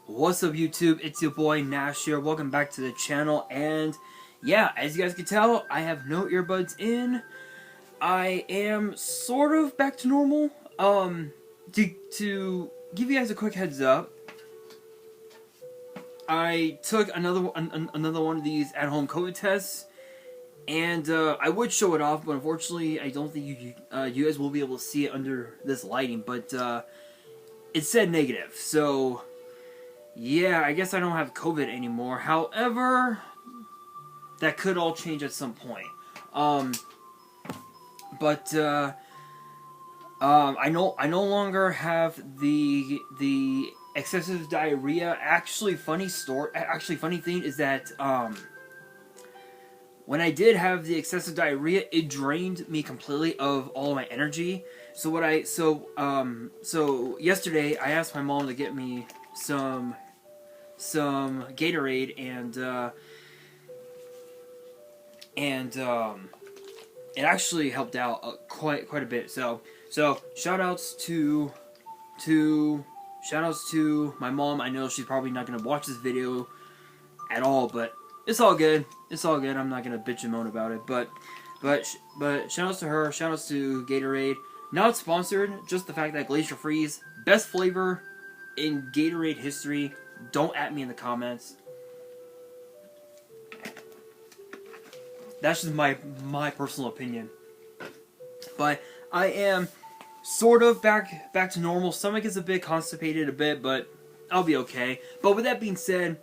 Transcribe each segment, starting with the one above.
What's up, YouTube? It's your boy Nash here. Welcome back to the channel. And yeah, as you guys can tell, I have no earbuds in. I am sort of back to normal. To give you guys a quick heads up, I took another one of these at-home COVID tests, and I would show it off, but unfortunately, I don't think you guys will be able to see it under this lighting. But it said negative, so. Yeah, I guess I don't have COVID anymore. However, that could all change at some point. I no longer have the excessive diarrhea. Actually, funny thing is that when I did have the excessive diarrhea, it drained me completely of all of my energy. So yesterday I asked my mom to get me some Gatorade, and it actually helped out quite a bit. So shoutouts to my mom. I know she's probably not gonna watch this video at all, but it's all good. It's all good. I'm not gonna bitch and moan about it. But shoutouts to her. Shoutouts to Gatorade. Not sponsored. Just the fact that Glacier Freeze, best flavor in Gatorade history. Don't at me in the comments. That's just my personal opinion. But I am sort of back to normal. Stomach is a bit constipated but I'll be okay. But with that being said,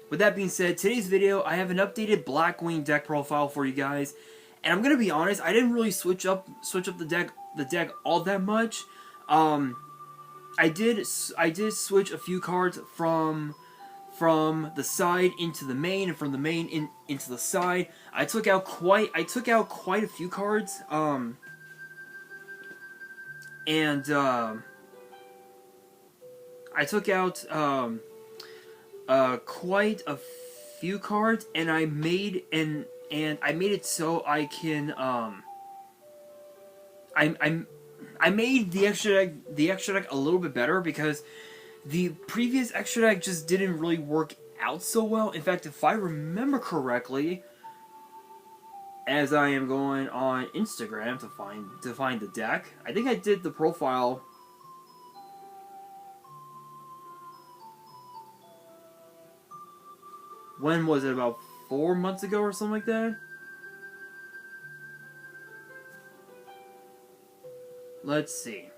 today's video I have an updated Blackwing deck profile for you guys. And I'm gonna be honest, I didn't really switch up the deck all that much. I did switch a few cards from the side into the main, and from the main into the side. I took out quite a few cards. I took out quite a few cards, and I made it so I can I made the extra deck a little bit better because the previous extra deck just didn't really work out so well. In fact, if I remember correctly, as I am going on Instagram to find the deck, I think I did the profile. When was it? About 4 months ago or something like that? Let's see.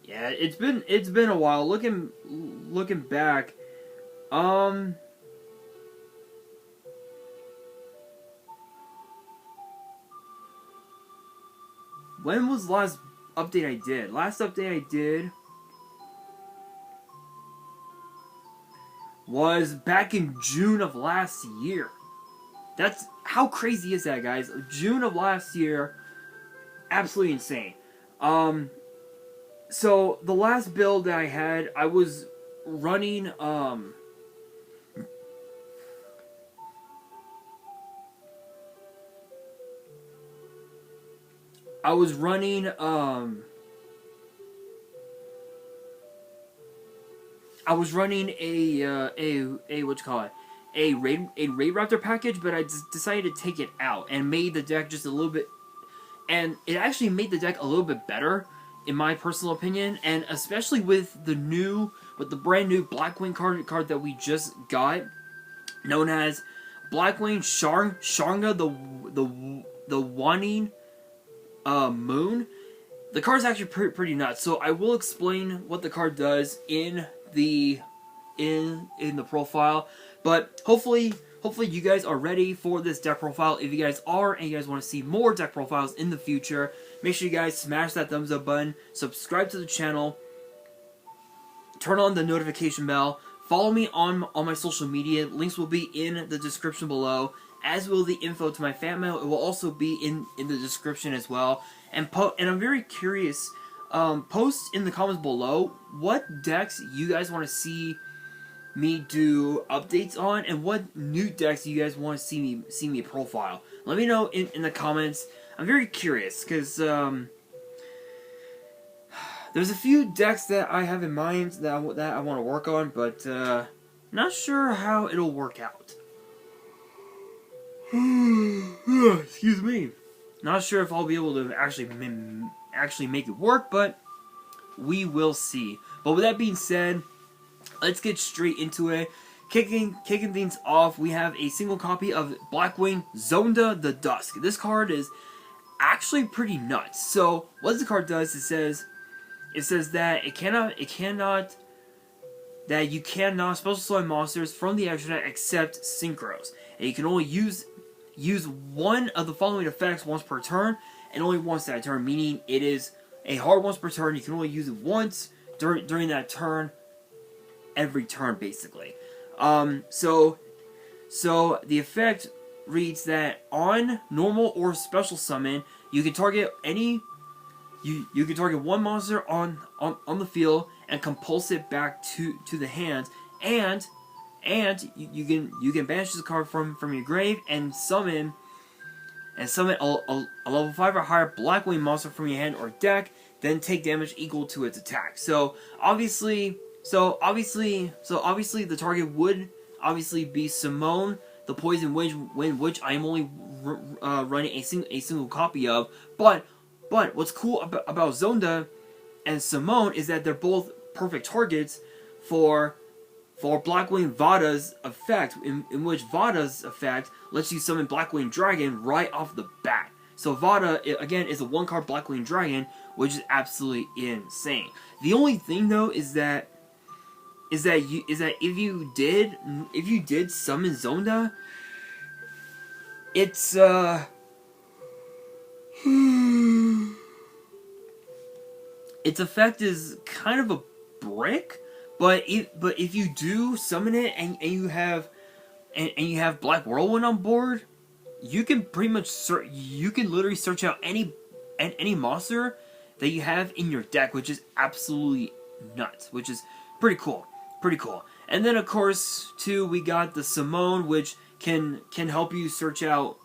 Yeah, it's been a while. Looking back, when was the last update I did? Last update I did was back in June of last year. That's how crazy is that, guys? June of last year, absolutely insane. So the last build that I had, I was running a Raid Raptor package, but I just decided to take it out and made the deck just a little bit, and it actually made the deck a little bit better in my personal opinion, and especially with the brand new Blackwing card that we just got, known as Blackwing Sharnga the Waning Moon. The card is actually pretty nuts, so I will explain what the card does in the profile. But hopefully you guys are ready for this deck profile. If you guys are, and you guys want to see more deck profiles in the future, make sure you guys smash that thumbs up button, subscribe to the channel, turn on the notification bell, follow me on my social media. Links will be in the description below, as will the info to my fan mail. It will also be in the description as well. And I'm very curious, post in the comments below what decks you guys want to see me do updates on, and what new decks you guys want to see me profile. Let me know in the comments. I'm very curious because there's a few decks that I have in mind that I want to work on, but not sure how it'll work out. Excuse me. Not sure if I'll be able to actually make it work, but we will see. But with that being said, let's get straight into it. Kicking things off, we have a single copy of Blackwing Zonda the Dusk. This card is actually pretty nuts. So what the card does, it says that you cannot special summon monsters from the extra deck except synchros, and you can only use one of the following effects once per turn, and only once that turn, meaning it is a hard once per turn. You can only use it once during that turn, every turn basically. So the effect reads that on normal or special summon, you can target you can target one monster on the field and compulse it back to the hand, and you can banish this card from your grave and summon a level 5 or higher Blackwing monster from your hand or deck, then take damage equal to its attack. So obviously the target would obviously be Simone, the Poison Wind, which I am only running a single copy of. But what's cool about Zonda and Simone is that they're both perfect targets for Blackwing Vada's effect, in which Vada's effect lets you summon Blackwing Dragon right off the bat. So Vada, again, is a 1-card Blackwing Dragon, which is absolutely insane. The only thing though is that if you did summon Zonda, its effect is kind of a brick. But if you do summon it and you have Black Whirlwind on board, you can pretty much literally search out any monster that you have in your deck, which is absolutely nuts, which is pretty cool. And then of course too, we got the Simone, which can help you search out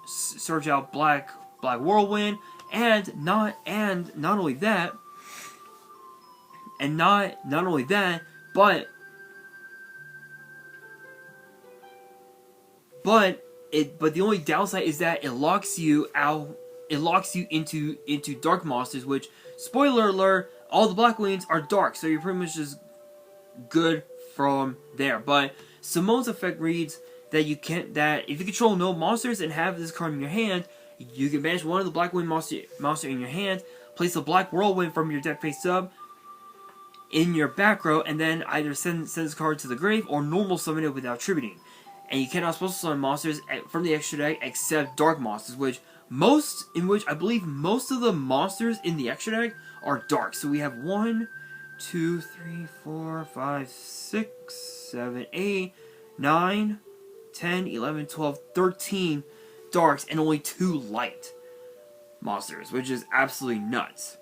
Black Whirlwind, and not only that, but the only downside is that it locks you out. It locks you into dark monsters, which, spoiler alert, all the Blackwings are dark, so you're pretty much just good from there. But Simone's effect reads that if you control no monsters and have this card in your hand, you can banish one of the Blackwing monster in your hand, place a Black Whirlwind from your deck face up in your back row, and then either send this card to the grave or normal summon it without tributing. And you cannot special summon monsters from the extra deck except dark monsters, which I believe most of the monsters in the extra deck are dark. So we have 1, 2, 3, 4, 5, 6, 7, 8, 9, 10, 11, 12, 13 darks and only 2 light monsters, which is absolutely nuts.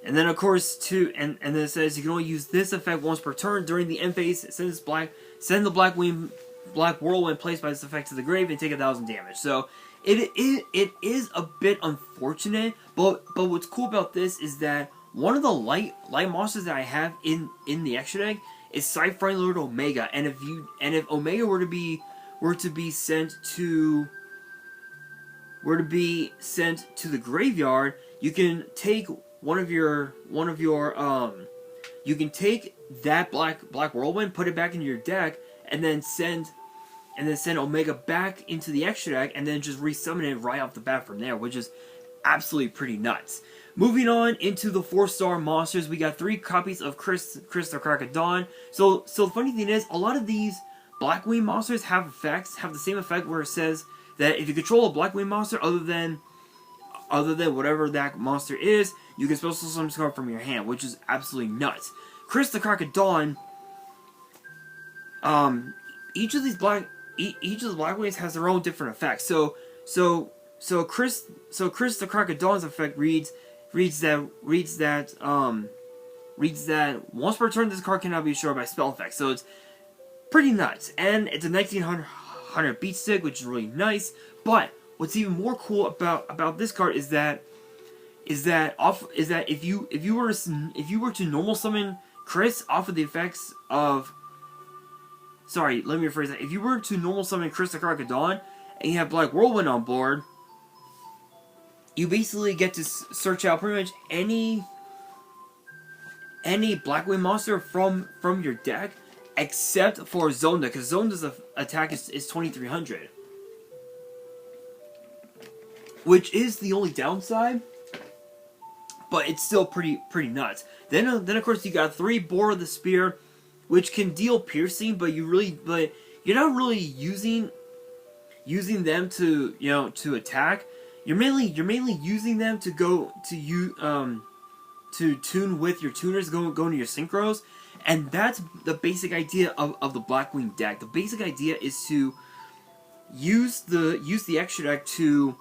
And then of course and then it says you can only use this effect once per turn during the end phase. Send the Black Whirlwind placed by this effect to the grave and take 1,000 damage. So it is a bit unfortunate, but what's cool about this is that one of the light monsters that I have in the extra deck is Sci-Fi Lord Omega, and if Omega were to be sent to the graveyard, you can take you can take that Black Whirlwind, put it back into your deck, and then send Omega back into the extra deck, and then just resummon it right off the bat from there, which is absolutely pretty nuts. Moving on into the 4-star monsters, we got 3 copies of Chris the Crack of Dawn. So the funny thing is, a lot of these Blackwing monsters have the same effect where it says that if you control a Blackwing monster other than whatever that monster is, you can special summon this card from your hand, which is absolutely nuts. Chris the Crack of Dawn, each of the Blackwings has their own different effects. So Chris the Crack of Dawn's effect reads that reads that once per turn, this card cannot be destroyed by spell effects. So it's pretty nuts. And it's a 1900 beat stick, which is really nice. But what's even more cool about this card is that if you were to normal summon Chris off of the effects of, sorry, let me rephrase that. If you were to normal summon Chris the Dawn and you have Black Whirlwind on board, you basically get to search out pretty much any Blackwing monster from your deck, except for Zonda, because Zonda's attack is 2300, which is the only downside, but it's still pretty nuts. Then of course you got 3 Boar of the Spear, which can deal piercing, but you're not really using them to to attack. You're mainly using them to go to tune with your tuners, go to your synchros, and that's the basic idea of the Blackwing deck. The basic idea is to use the extra deck to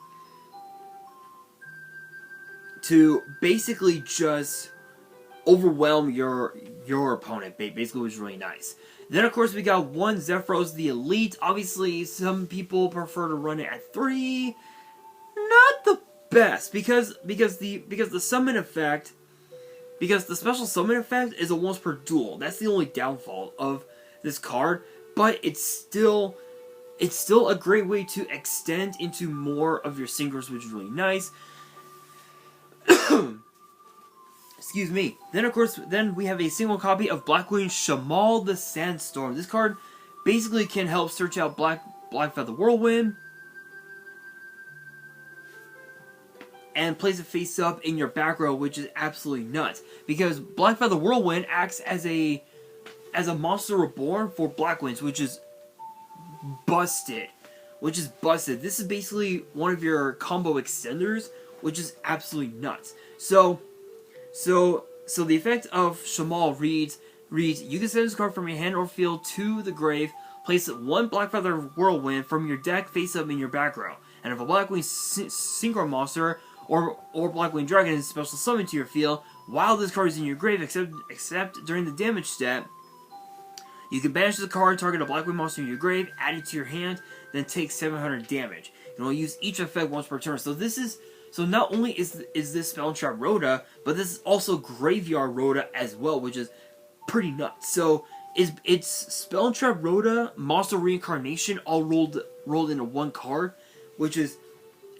basically just overwhelm your opponent, basically, which is really nice. Then of course we got 1 Zephyros the Elite. Obviously some people prefer to run it at 3. Not the best, because the summon effect, because the special summon effect is a once per duel. That's the only downfall of this card, but it's still a great way to extend into more of your synchros, which is really nice. Excuse me. Then of course, we have a single copy of Blackwing Shamal the Sandstorm. This card basically can help search out Blackfeather Whirlwind and place it face up in your back row, which is absolutely nuts. Because Blackfeather Whirlwind acts as a monster reborn for Blackwings, which is busted. This is basically one of your combo extenders, which is absolutely nuts. So the effect of Shamal reads, you can send this card from your hand or field to the grave, place 1 Blackfeather Whirlwind from your deck face up in your back row. And if a Blackwing Synchro monster or Blackwing Dragon is special summoned to your field while this card is in your grave, except during the damage step, you can banish the card, target a Blackwing monster in your grave, add it to your hand, then take 700 damage. You can only use each effect once per turn. So not only is this Spell and Trap Rhoda, but this is also Graveyard Rhoda as well, which is pretty nuts. So it's Spell and Trap Rhoda, Monster Reincarnation, all rolled into one card, which is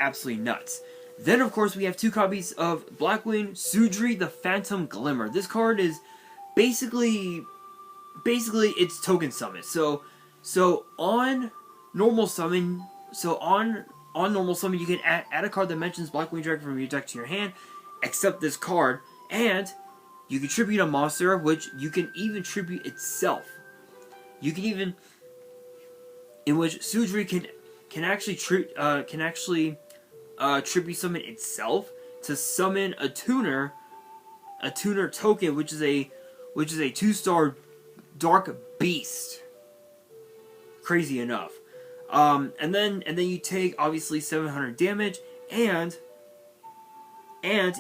absolutely nuts. Then of course we have 2 copies of Blackwing Sudri the Phantom Glimmer. This card is basically it's token summon. So on normal summon, on normal summon, you can add a card that mentions Blackwing Dragon from your deck to your hand, except this card, and you can tribute a monster, which you can even tribute itself. You can even, in which Sudri can actually tribute summon itself to summon a tuner token, which is a 2-star Dark Beast. Crazy enough. And then you take obviously 700 damage, and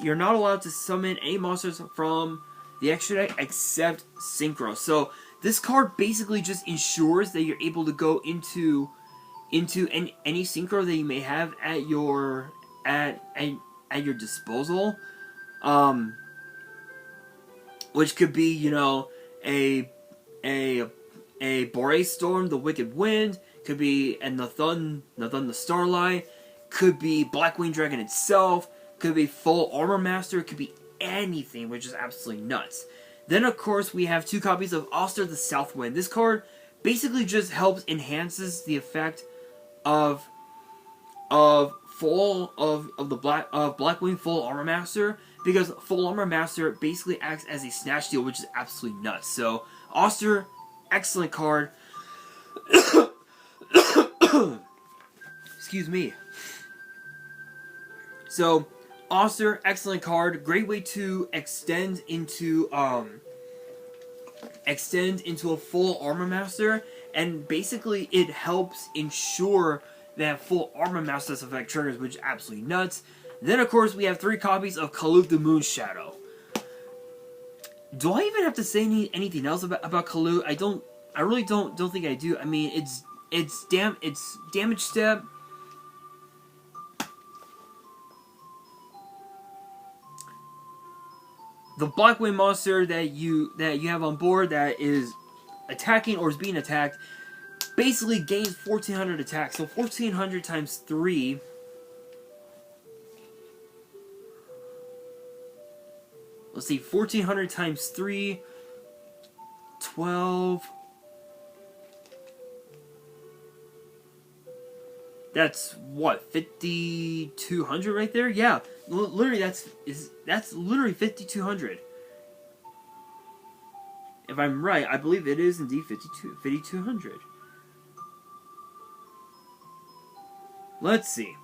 you're not allowed to summon any monsters from the extra deck except Synchro. So this card basically just ensures that you're able to go into any Synchro that you may have at your disposal, which could be a Bore Storm, the Wicked Wind. Could be Nathan the Starlight, could be Blackwing Dragon itself, could be Full Armor Master, could be anything, which is absolutely nuts. Then of course we have 2 copies of Oster the Southwind. This card basically just enhances the effect of Blackwing Full Armor Master, because Full Armor Master basically acts as a snatch steal, which is absolutely nuts. So Oster, excellent card. Excuse me. So, Oster, excellent card. Great way to extend into a full Armor Master, and basically it helps ensure that Full Armor Master's effect triggers, which is absolutely nuts. Then, of course, we have 3 copies of Kaluk the Moonshadow. Do I even have to say anything else about Kalu? I really don't think I do. I mean, it's damage step. The Blackwing monster that you have on board that is attacking or is being attacked basically gains 1400 attack. So 1400 times 3. Let's see, 1400 times 3, 12. That's what, 5200 right there? Yeah, literally that's literally 5200. If I'm right, I believe it is indeed 5200. Let's see.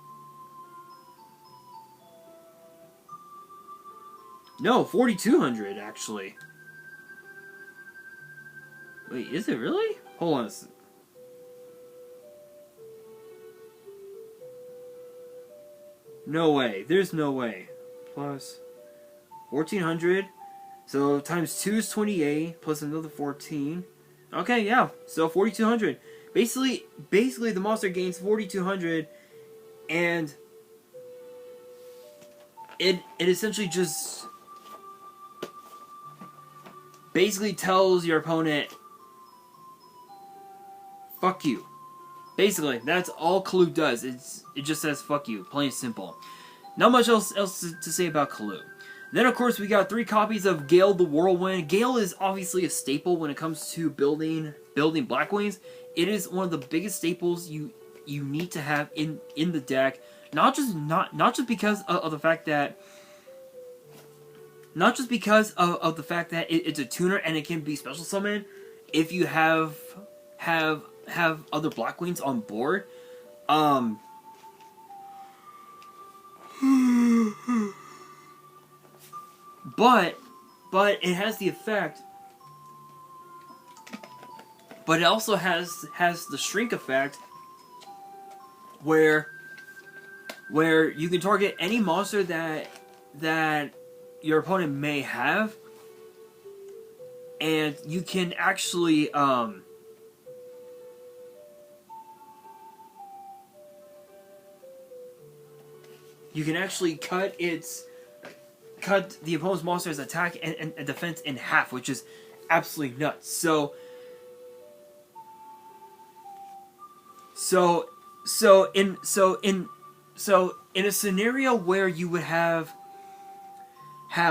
No, 4200 actually. Wait, is it really? Hold on a second. No way. There's no way. Plus 1400. So times 2 is 28 plus another 14. Okay, yeah. So 4200. Basically the monster gains 4200 and it essentially just basically tells your opponent fuck you. Basically, that's all Kalu does. It just says fuck you, plain and simple. Not much else to say about Kalu. Then of course we got 3 copies of Gale the Whirlwind. Gale is obviously a staple when it comes to building Blackwings. It is one of the biggest staples you need to have in the deck. Not just because of the fact that it's a tuner and it can be special summoned if you have other Blackwings on board. But it has the effect. But it also has the shrink effect where you can target any monster that your opponent may have, and you can actually cut the opponent's monster's attack and defense in half, which is absolutely nuts. So in a scenario where you would have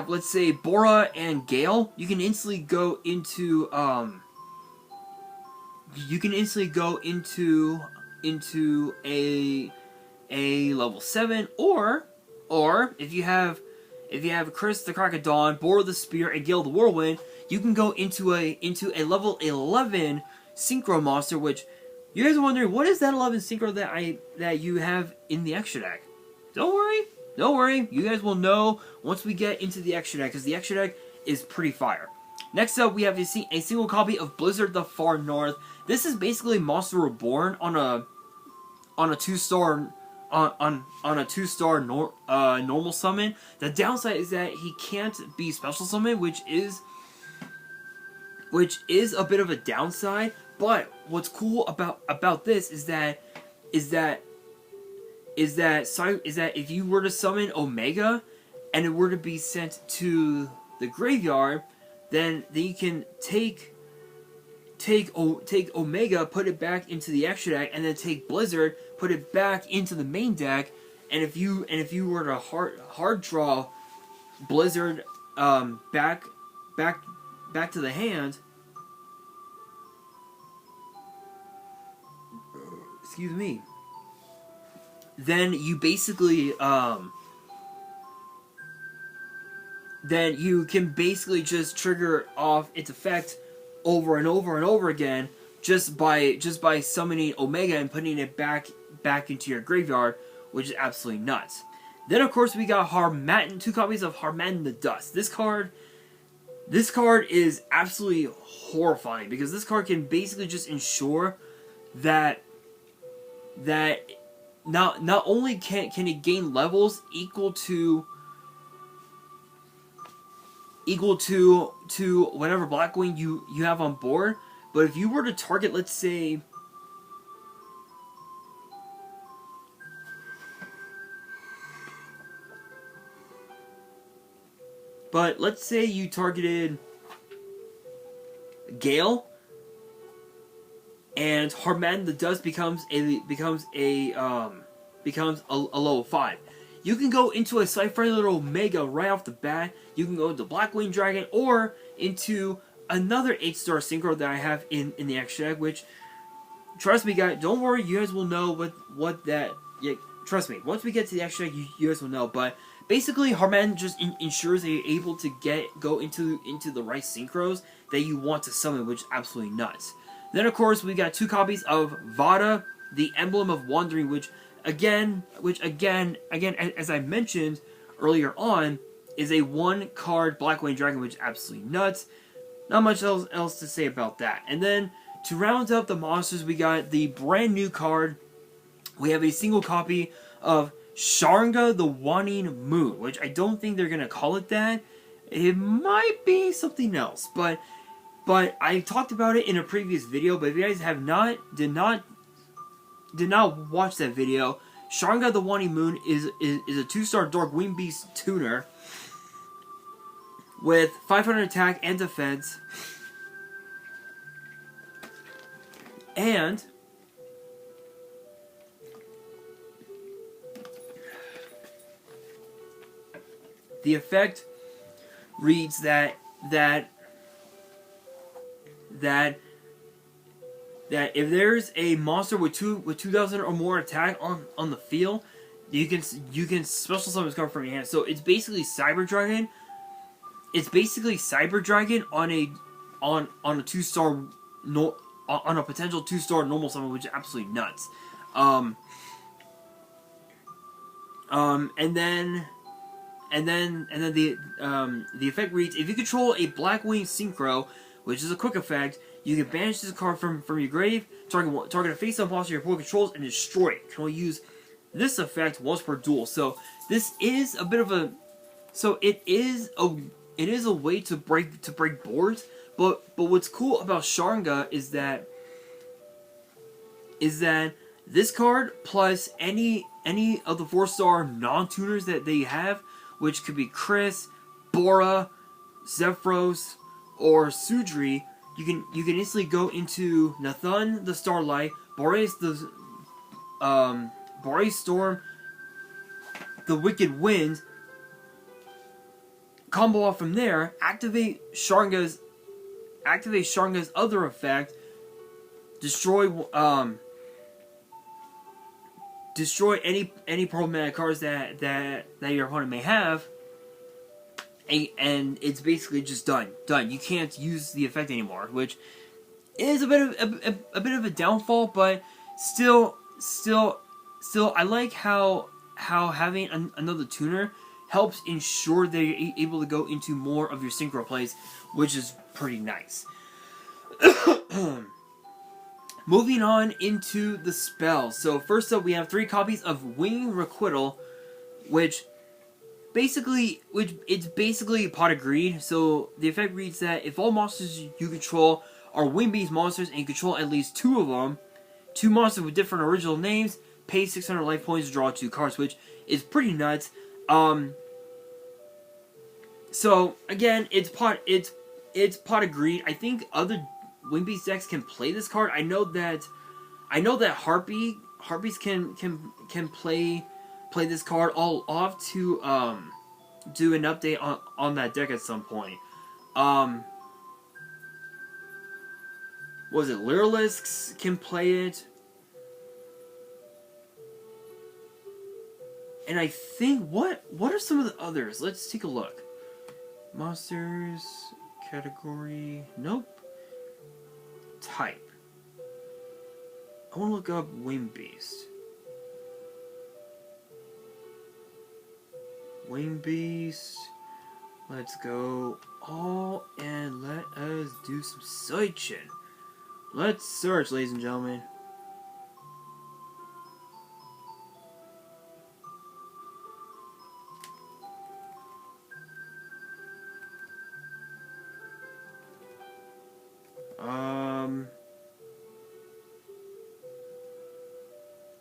let's say Bora and Gale, you can instantly go into a level 7, or if you have Chris the Crocodon, Bora the Spear, and Gale the Whirlwind, you can go into a level 11 synchro monster. Which you guys are wondering, what is that 11 synchro that you have in the extra deck? Don't worry, you guys will know once we get into the extra deck, because the extra deck is pretty fire. Next up, we have a single copy of Blizzard the Far North. This is basically Monster Reborn on a 2-star normal summon. The downside is that he can't be special summon, which is a bit of a downside. But what's cool about this is that if you were to summon Omega and it were to be sent to the graveyard, then you can take Omega, put it back into the extra deck, and then take Blizzard, put it back into the main deck. And if you were to hard draw Blizzard back to the hand, excuse me, then you basically then you can basically just trigger off its effect over and over and over again just by summoning Omega and putting it back into your graveyard, which is absolutely nuts. Then of course we got Harmattan, 2 copies of Harmattan the Dust. This card is absolutely horrifying, because this card can basically just ensure that not only can it gain levels equal to equal to whatever Blackwing you have on board. But if you were to target, let's say, you targeted Gale, and Harman the Dust becomes a level 5. You can go into a slight-friendly little Omega right off the bat. You can go into Blackwing Dragon or into another 8-star synchro that I have in the extra deck, which, trust me guys, don't worry, you guys will know what that, yeah, trust me, once we get to the extra deck, you guys will know, but basically Harman just ensures that you're able to go into the right synchros that you want to summon, which is absolutely nuts. Then of course we got 2 copies of Vada, the Emblem of Wandering, which again, as I mentioned earlier on, is a 1-card Blackwing Dragon, which is absolutely nuts. Not much else to say about that. And then, to round up the monsters, we got the brand new card. We have a single copy of Sharanga the Waning Moon, which I don't think they're going to call it that. It might be something else, but I talked about it in a previous video, but if you guys did not watch that video, Sharanga the Waning Moon is a 2-star Dark Wing Beast tuner with 500 attack and defense, and the effect reads that if there's a monster with 2,000 or more attack on the field, you can special summon this card from your hand. So it's basically Cyber Dragon. It's basically Cyber Dragon on a 2-star on a potential 2-star normal summon, which is absolutely nuts. And then the effect reads: if you control a Blackwing Synchro, which is a quick effect, you can banish this card from your grave, target a face-up monster your opponent controls, and destroy it. You can only use this effect once per duel. So this is a bit of a, it is a way to break boards. But what's cool about Sharanga is that this card plus any of the 4-star non-tuners that they have, which could be Chris, Bora, Zephyros, or Sudri, you can instantly go into Nathan the Starlight, Boreas Storm, the Wicked Wind, combo off from there, activate Sharanga's other effect, destroy any problematic cards that your opponent may have, and it's basically just done. You can't use the effect anymore, which is a bit of a downfall, but still I like how having another tuner helps ensure that you're able to go into more of your synchro plays, which is pretty nice. Moving on into the spells. So first up, we have 3 copies of Wing Requital, which it's basically Pot of Greed. So the effect reads that if all monsters you control are Wing Beast monsters and you control at least 2 of them, 2 monsters with different original names, pay 600 life points to draw 2 cards, which is pretty nuts. So again, it's Pot of Greed. I think other Wing Beast decks can play this card. I know that Harpies can play this card. I'll have to do an update on that deck at some point. Was it Lyralisks can play it? And I think what are some of the others? Let's take a look. Monsters category. Nope. Type. I want to look up Wing Beast. Wing Beast. Let's go all and let us do some searching. Let's search, ladies and gentlemen.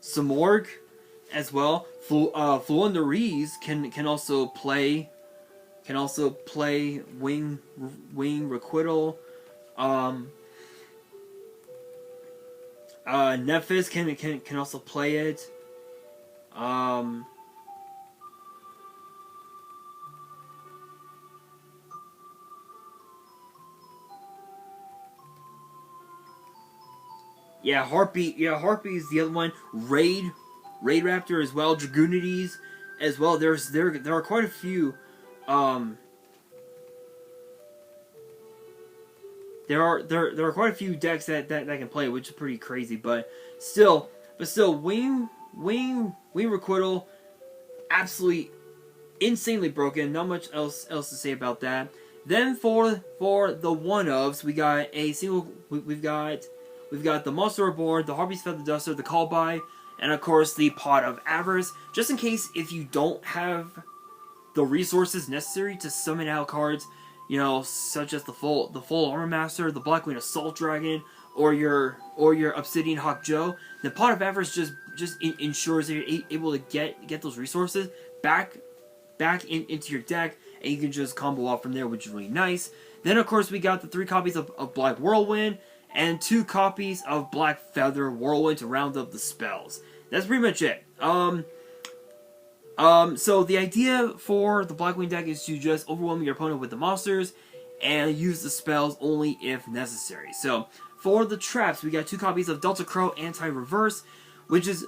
Samorg as well. Fluendaries can also play Wing Requital. Nephis can also play it. Harpy is the other one. Raid Raptor as well. Dragoonides as well. There are quite a few. There are quite a few decks that can play, which is pretty crazy. But still, Wing Requital, absolutely insanely broken. Not much else to say about that. Then for the one-ofs, we got a single. We've got the Monster Reborn, the Harpy's Feather Duster, the Callby, and of course the Pot of Avarice. Just in case if you don't have the resources necessary to summon out cards, you know, such as the full Armor Master, the Blackwing Assault Dragon, or your Obsidian Hawk Joe, the Pot of Avarice just ensures that you're able to get those resources back into your deck, and you can just combo off from there, which is really nice. Then of course we got the 3 copies of Black Whirlwind and 2 copies of Black Feather Whirlwind to round up the spells. That's pretty much it. So the idea for the Blackwing deck is to just overwhelm your opponent with the monsters and use the spells only if necessary. So for the traps, we got 2 copies of Delta Crow Anti-Reverse, which is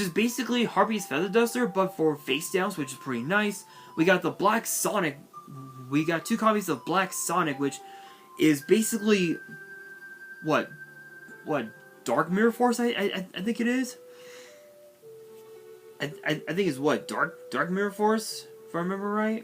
basically Harpy's Feather Duster, but for face downs, which is pretty nice. We got the Black Sonic. We got 2 copies of Black Sonic, which is basically what Dark Mirror Force. I think it is. I think it's what Dark Mirror Force, if I remember right.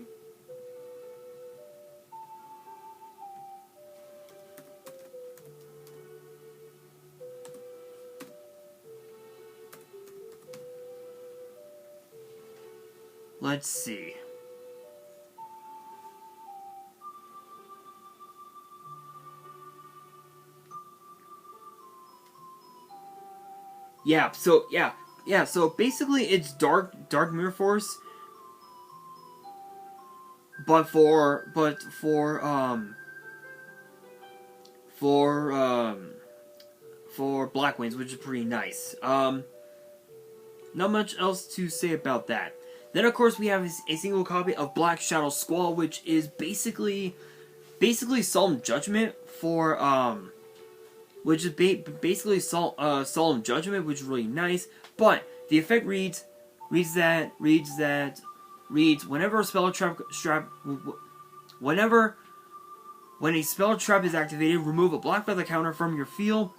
Let's see. So basically it's Dark Mirror Force, but for Blackwings, which is pretty nice. Not much else to say about that. Then of course we have a single copy of Black Shadow Squall, which is basically Solemn Judgment for Solemn Judgment, which is really nice. But the effect reads whenever a spell trap when a spell trap is activated, remove a Black Feather counter from your field,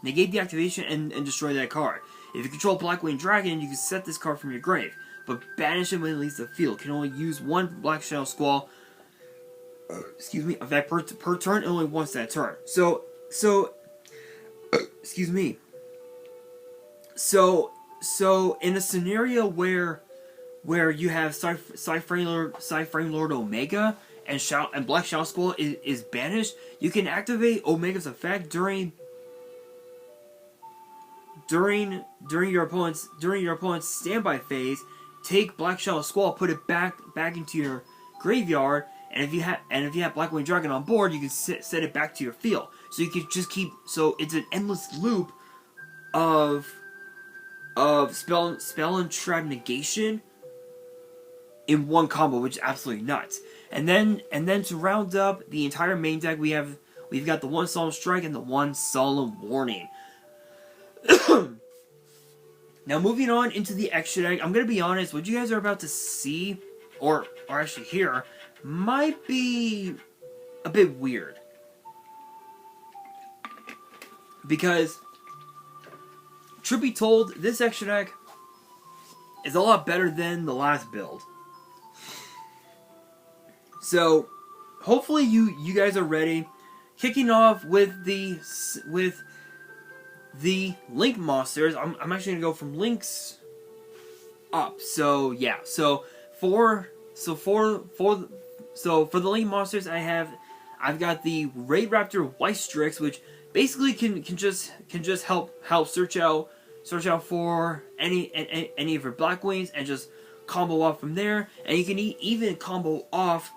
negate the activation, and destroy that card. If you control Blackwing Dragon, you can set this card from your grave, but banish it when it leaves the field. Can only use 1 Black Shadow Squall effect per turn, and only once that turn. So in a scenario where you have Psyframe Lord Omega and Black Shadow Squall is banished, you can activate Omega's effect during your opponent's standby phase. Take Black Shadow Squall, put it back into your graveyard, and if you have Blackwing Dragon on board, you can set it back to your field. So you can just keep. So it's an endless loop of spell and trap negation in one combo, which is absolutely nuts. And then to round up the entire main deck, we've got the 1 Solemn Strike and the 1 Solemn Warning. Now moving on into the extra deck, I'm gonna be honest. What you guys are about to see, or actually hear, might be a bit weird. Because, truth be told, this extra deck is a lot better than the last build. So, hopefully you guys are ready. Kicking off with the Link monsters. I'm actually gonna go from Links up. So yeah. So for the Link monsters, I've got the Raid Raptor White Strix, which basically can just help search out search out for any of your Blackwings, and just combo off from there. And you can even combo off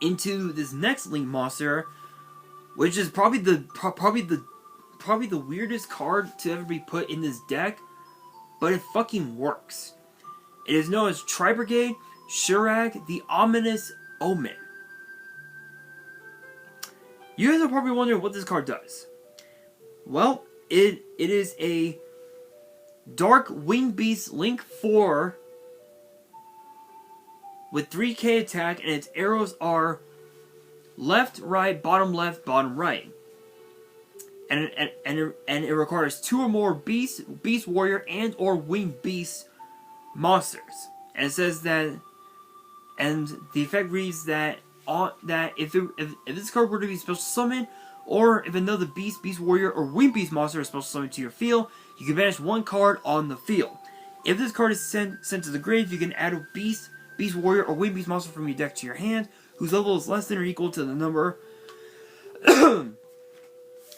into this next Link monster, which is probably the weirdest card to ever be put in this deck, but it fucking works. It is known as Tri-Brigade Shurag, the Ominous Omen. You guys are probably wondering what this card does. Well, it is a Dark Wing Beast Link 4 with 3k attack, and its arrows are left, right, bottom left, bottom right. And it requires 2 or more Beast Warrior and or Winged Beast monsters. And it says that, and the effect reads that if this card were to be special summoned, or if another Beast Warrior, or Winged Beast monster is special summoned to your field, you can banish 1 card on the field. If this card is sent to the grave, you can add a Beast Warrior, or Winged Beast monster from your deck to your hand, whose level is less than or equal to the number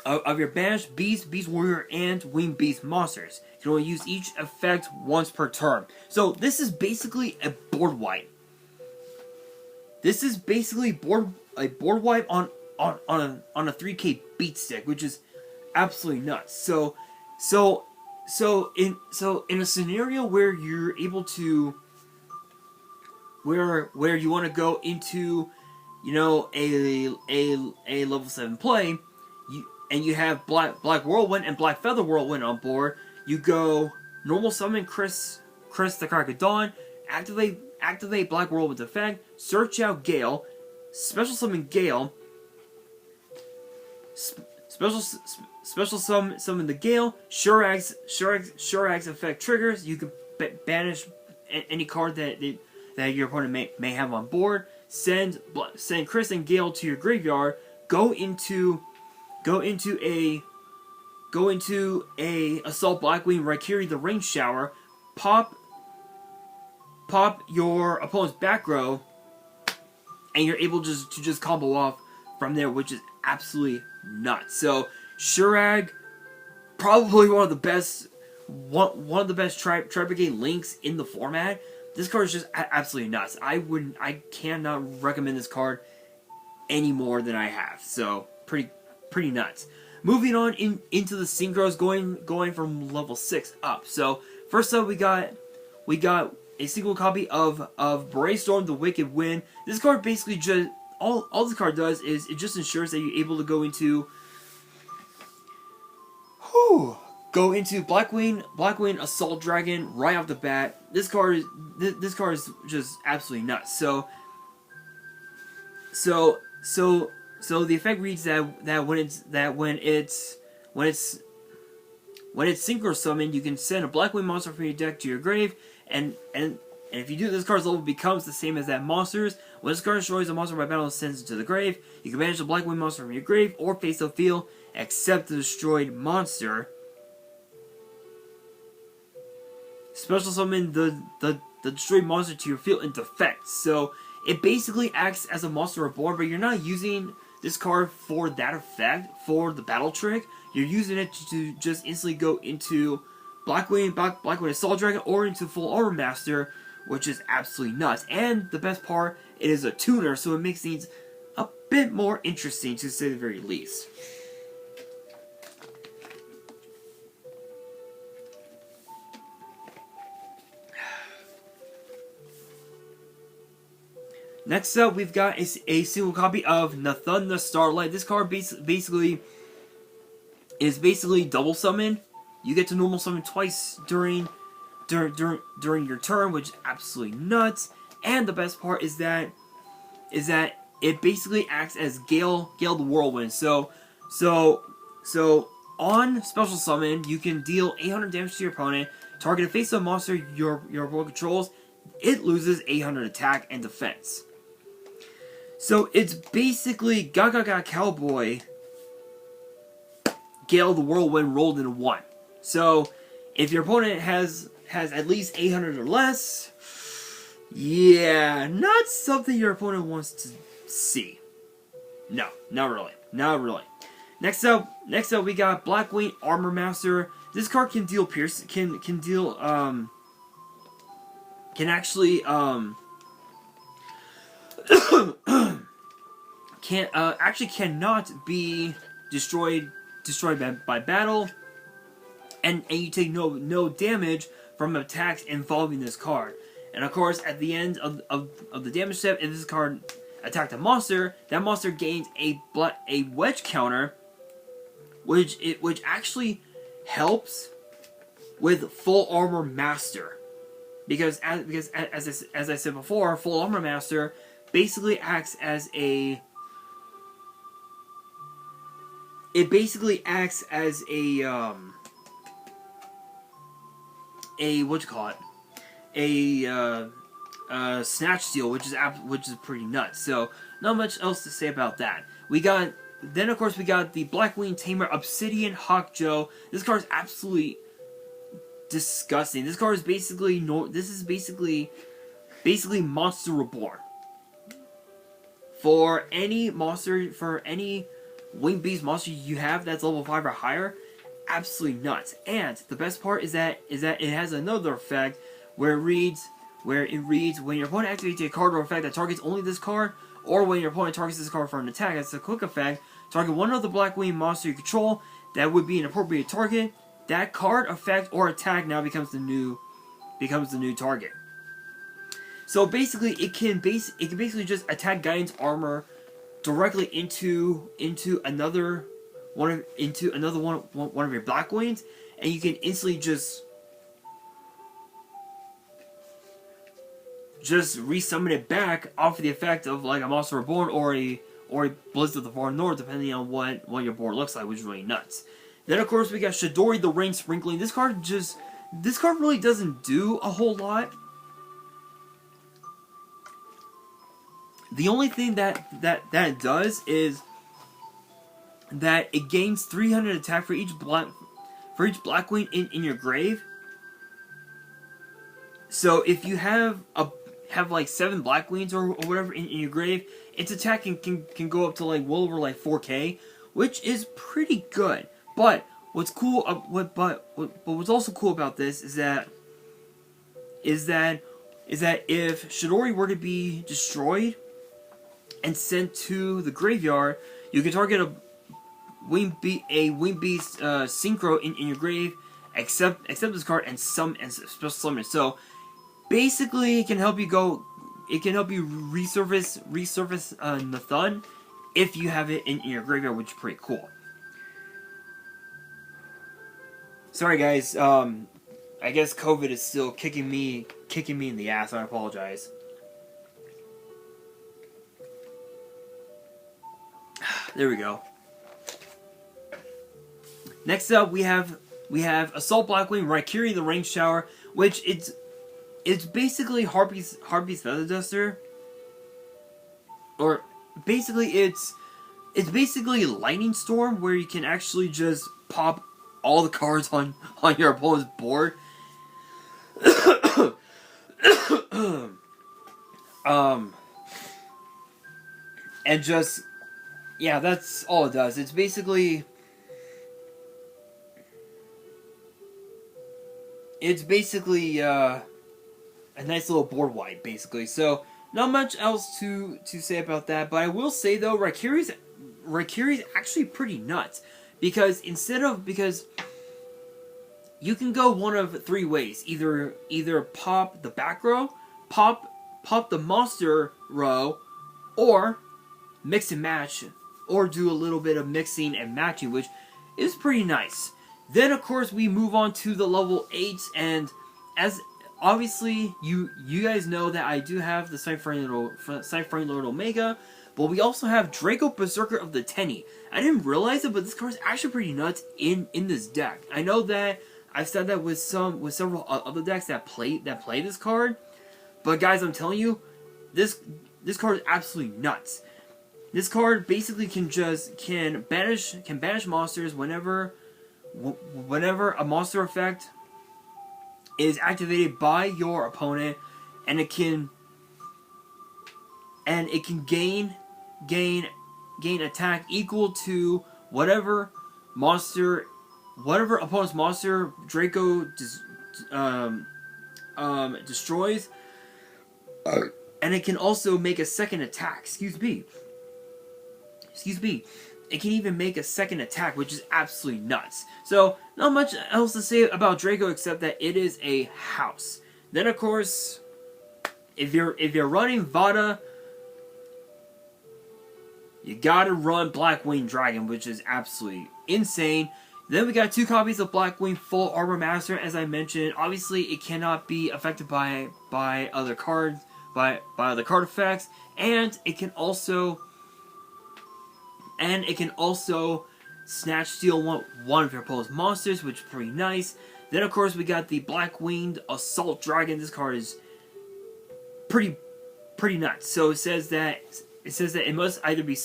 of your banished Beast Warrior, and Winged Beast monsters. You can only use each effect once per turn. So this is basically a board wipe. This is basically a board wipe on a 3k beat stick, which is absolutely nuts. So in a scenario where you're able to, where you want to go into, you know, a level 7 play, and you have Black Whirlwind and Black Feather Whirlwind on board, you go normal summon Chris the Crack of Dawn, activate Black Whirlwind's effect, search out Gale, special summon Gale, special summon the Gale, Shurag's effect triggers, you can banish any card that your opponent may have on board, send Chris and Gale to your graveyard, go into a Assault Blackwing Raikiri the Rain Shower, pop your opponent's back row, and you're able to just combo off from there, which is absolutely nuts. So Shurag, probably one of the best Tri-Brigade links in the format. This card is just absolutely nuts. I cannot recommend this card any more than I have. So pretty nuts. Moving on into the synchros, going from level 6 up. So first up, we got a single copy of Brainstorm the Wicked Wind. This card basically just all this card does is it just ensures that you're able to go into Blackwing Assault Dragon right off the bat. This card is just absolutely nuts. So the effect reads that when it's synchro summoned, you can send a Blackwing monster from your deck to your grave, and if you do, this card's level becomes the same as that monster's. When this card destroys a monster by battle and sends it to the grave, you can banish a Blackwing monster from your grave or face the field, except the destroyed monster. Special summon the destroyed monster to your field in defense. So it basically acts as a monster reborn, but you're not using this card for that effect, for the battle trick. You're using it to just instantly go into Blackwing Assault Dragon, or into Full Armor Master, which is absolutely nuts. And the best part, it is a tuner, so it makes things a bit more interesting, to say the very least. Next up, we've got a single copy of Nathun the Starlight. This card basically double summon. You get to normal summon twice during your turn, which is absolutely nuts. And the best part is that it basically acts as Gale the Whirlwind. So on special summon, you can deal 800 damage to your opponent. Target a face-up monster your opponent controls. It loses 800 attack and defense. So it's basically Gaga Cowboy, Gale the Whirlwind rolled into one. So if your opponent has at least 800 or less, yeah, not something your opponent wants to see. No, not really. Not really. Next up, we got Blackwing Armor Master. This card can deal can actually cannot be destroyed by battle, and you take no damage from attacks involving this card. And of course, at the end of the damage step, if this card attacked a monster, that monster gains a wedge counter, which actually helps with Full Armor Master, because as I said before, Full Armor Master basically acts as a snatch steal, which is pretty nuts. So not much else to say about that. Then of course we got the Blackwing Tamer Obsidian Hawk Joe. This card is absolutely disgusting. This card is basically basically Monster Reborn. For any Winged Beast monster you have that's level 5 or higher, absolutely nuts. And the best part is that it has another effect where it reads when your opponent activates a card or effect that targets only this card, or when your opponent targets this card for an attack, that's a quick effect, target one of the Blackwing monster you control that would be an appropriate target. That card, effect, or attack now becomes the new target. So basically, it can basically just attack Guidance Armor directly into another one of your Blackwings, and you can instantly just resummon it back off of the effect of like a Monster Reborn or a Blitz of the Far North, depending on what your board looks like, which is really nuts. Then of course we got Shidori the Rain Sprinkling. This card really doesn't do a whole lot. The only thing that it does is that it gains 300 attack for each Blackwing in your grave. So if you have like 7 Blackwings or whatever in your grave, its attack can go up to like well over like 4K, which is pretty good. But what's cool, what's also cool about this is that if Shidori were to be destroyed and sent to the graveyard, you can target a Winged Beast Synchro in your grave, accept this card, and special summon it. So basically, it can help you resurface Nathun if you have it in your graveyard, which is pretty cool. Sorry guys, I guess COVID is still kicking me in the ass. I apologize. There we go. Next up, we have Assault Blackwing Raikiri the Rain Shower, which it's basically Harpy's Feather Duster, or basically it's basically Lightning Storm, where you can actually just pop all the cards on your opponent's board. And just, yeah, that's all it does. It's basically a nice little board wipe, basically. So not much else to say about that. But I will say though, Raikiri's actually pretty nuts, because because you can go one of 3 ways. Either pop the back row, pop the monster row, or mix and match, or do a little bit of mixing and matching, which is pretty nice. Then of course we move on to the level 8s, and as obviously you guys know that I do have the Cypher Lord Omega, but we also have Draco Berserker of the Tenny. I didn't realize it, but this card is actually pretty nuts in this deck. I know that I've said that with several other decks that play this card, but guys, I'm telling you, this card is absolutely nuts. This card basically can banish monsters whenever a monster effect is activated by your opponent, and it can gain attack equal to whatever opponent's monster Draco destroys, and it can also make a second attack. Excuse me. It can even make a second attack, which is absolutely nuts. So, not much else to say about Draco except that it is a house. Then, of course, if you're running Vada, you gotta run Blackwing Dragon, which is absolutely insane. Then we got 2 copies of Blackwing Full Armor Master, as I mentioned. Obviously, it cannot be affected by other cards, by other card effects, and it can also snatch steal one of your opponent's monsters, which is pretty nice. Then of course we got the Blackwinged Assault Dragon. This card is pretty nuts. So it says that it must either be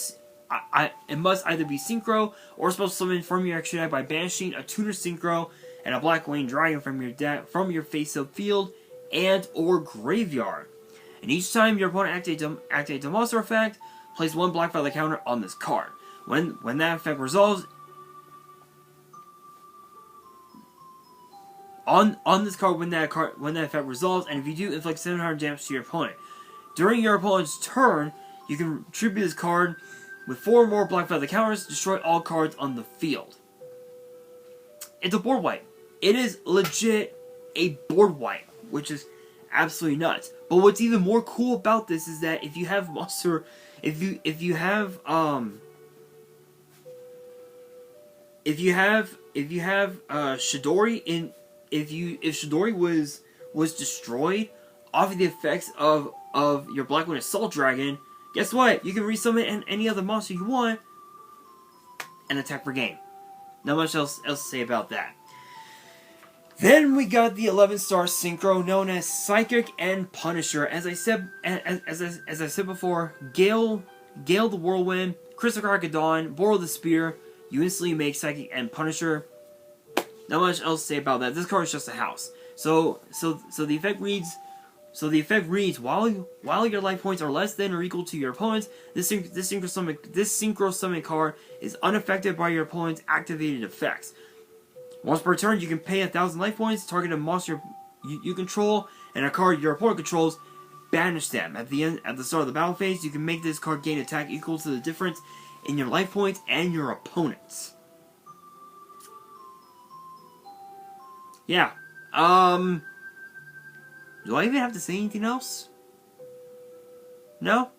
synchro or special summon from your extra deck by banishing a tuner synchro and a Blackwing Dragon from your deck, from your face-up field and or graveyard. And each time your opponent activates a monster effect, place 1 black feather counter on this card. When that effect resolves on this card, when that effect resolves, and if you do, inflict 700 damage to your opponent. During your opponent's turn, you can tribute this card with 4 more black feather counters. Destroy all cards on the field. It's a board wipe. It is legit a board wipe, which is absolutely nuts. But what's even more cool about this is that if you have monster, if you have Shidori in, if Shidori was destroyed off of the effects of your Blackwing Assault Dragon, guess what? You can resummon any other monster you want and attack for game. Not much else to say about that. Then we got the 11-star synchro known as Psychic and Punisher. As I said before, Gale the Whirlwind, Crystal Dawn, Borrow the Spear. You instantly make Psychic and Punisher. Not much else to say about that. This card is just a house. So the effect reads. While your life points are less than or equal to your opponent's, this synchro summon card is unaffected by your opponent's activated effects. Once per turn, you can pay 1,000 life points, target a monster you control, and a card your opponent controls. Banish them. At the start of the battle phase, you can make this card gain attack equal to the difference in your life points and your opponent's. Yeah. Do I even have to say anything else? No?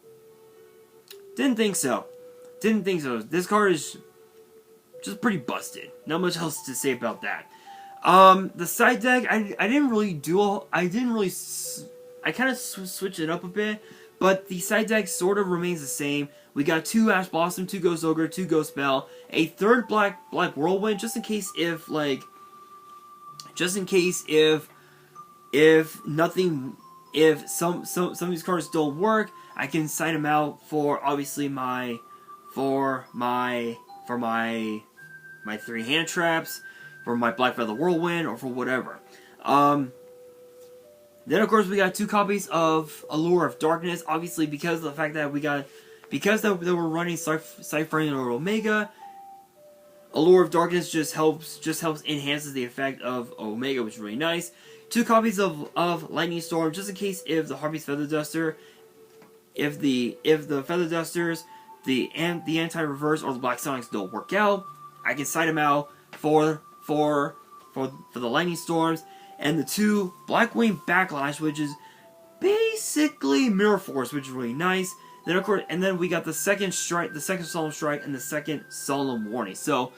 Didn't think so. This card is just pretty busted. Not much else to say about that. The side deck, I kind of switched it up a bit, but the side deck sort of remains the same. We got 2 Ash Blossom, 2 Ghost Ogre, 2 Ghost Bell, a 3rd Black Whirlwind, just in case if some of these cards don't work, I can sign them out for obviously my 3 hand traps, for my Black Feather Whirlwind, or for whatever. Then of course we got 2 copies of Allure of Darkness, obviously because of the fact that we're running Cyphering or Omega. Allure of Darkness just enhances the effect of Omega, which is really nice. 2 copies of Lightning Storm, just in case if the Harpy's Feather Duster, if the Feather Dusters, the Anti-Reverse, or the Black Sonics don't work out, I can side them out for the Lightning Storms, and the 2 Blackwing Backlash, which is basically Mirror Force, which is really nice. Then of course, and then we got the second strike, the second Solemn Strike, and the second Solemn Warning. So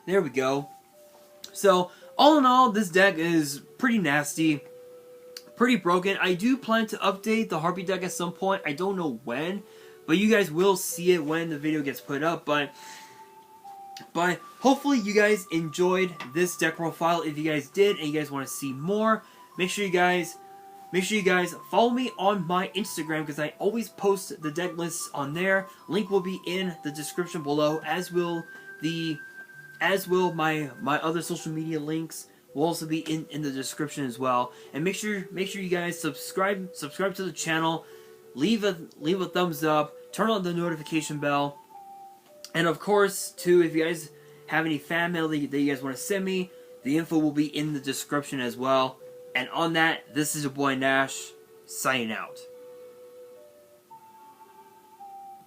there we go. So all in all, this deck is pretty nasty, pretty broken. I do plan to update the Harpy deck at some point. I don't know when, but you guys will see it when the video gets put up. But hopefully you guys enjoyed this deck profile. If you guys did and you guys want to see more, make sure you guys follow me on my Instagram, because I always post the deck lists on there. Link will be in the description below, as will my other social media links will also be in the description as well. And make sure you guys subscribe to the channel, leave a thumbs up, turn on the notification bell, and of course too, if you guys have any fan mail that you guys want to send me, the info will be in the description as well. And on that, this is your boy Nash, signing out.